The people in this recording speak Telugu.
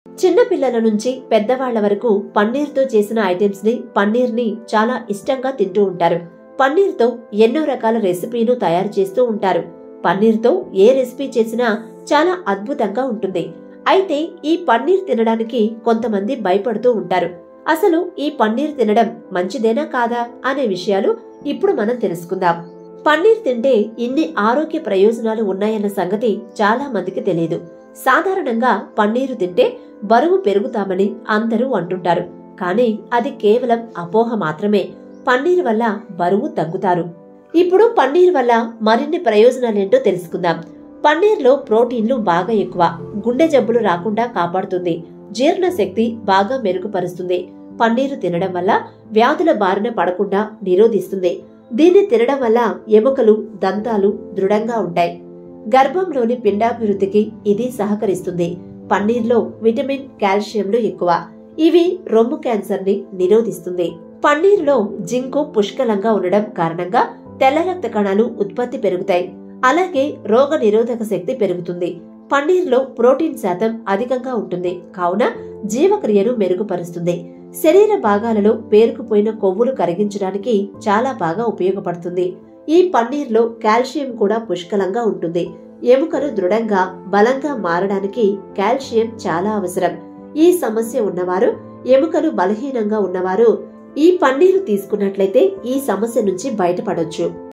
చిన్న పిల్లల నుంచి పెద్దవాళ్ల వరకు పన్నీర్తో చేసిన ఐటెమ్స్ ని పన్నీర్ని చాలా ఇష్టంగా తింటూ ఉంటారు. పన్నీర్తో ఎన్నో రకాల రెసిపీలు తయారు చేస్తూ ఉంటారు. పన్నీర్తో ఏ రెసిపీ చేసినా చాలా అద్భుతంగా ఉంటుంది. అయితే ఈ పన్నీర్ తినడానికి కొంతమంది భయపడుతూ ఉంటారు. అసలు ఈ పన్నీర్ తినడం మంచిదేనా కాదా అనే విషయాలు ఇప్పుడు మనం తెలుసుకుందాం. పన్నీర్ తింటే ఇన్ని ఆరోగ్య ప్రయోజనాలు ఉన్నాయన్న సంగతి చాలా మందికి తెలియదు. సాధారణంగా పన్నీరు తింటే బరువు పెరుగుతామని అందరూ అంటుంటారు. కానీ అది కేవలం అపోహ మాత్రమే. పన్నీర్ వల్ల బరువు తగ్గుతారు. ఇప్పుడు పన్నీర్ వల్ల మరిన్ని ప్రయోజనాలేంటో తెలుసుకుందాం. పన్నీర్లో ప్రోటీన్లు బాగా ఎక్కువ. గుండె జబ్బులు రాకుండా కాపాడుతుంది. జీర్ణశక్తి బాగా మెరుగుపరుస్తుంది. పన్నీరు తినడం వల్ల వ్యాధుల బారిన పడకుండా నిరోధిస్తుంది. దీన్ని తినడం వల్ల ఎముకలు, దంతాలు దృఢంగా ఉంటాయి. గర్భంలోని పిండాభివృద్ధికి ఇది సహకరిస్తుంది. పన్నీర్లో విటమిన్, కాల్షియంలు ఎక్కువ. ఇవి రొమ్ము క్యాన్సర్ ని నిరోధిస్తుంది. పన్నీర్లో జింకు పుష్కలంగా ఉండడం కారణంగా తెల్ల రక్త కణాలు ఉత్పత్తి పెరుగుతాయి. అలాగే రోగ నిరోధక శక్తి పెరుగుతుంది. పన్నీర్లో ప్రోటీన్ శాతం అధికంగా ఉంటుంది. కావున జీవక్రియను మెరుగుపరుస్తుంది. శరీర భాగాలలో పేరుకుపోయిన కొవ్వులు కరిగించడానికి చాలా బాగా ఉపయోగపడుతుంది. ఈ పన్నీర్లో కాల్షియం కూడా పుష్కలంగా ఉంటుంది. ఎముకలు దృఢంగా, బలంగా మారడానికి కాల్షియం చాలా అవసరం. ఈ సమస్య ఉన్నవారు, ఎముకలు బలహీనంగా ఉన్నవారు ఈ పన్నీరు తీసుకున్నట్లయితే ఈ సమస్య నుంచి బయటపడొచ్చు.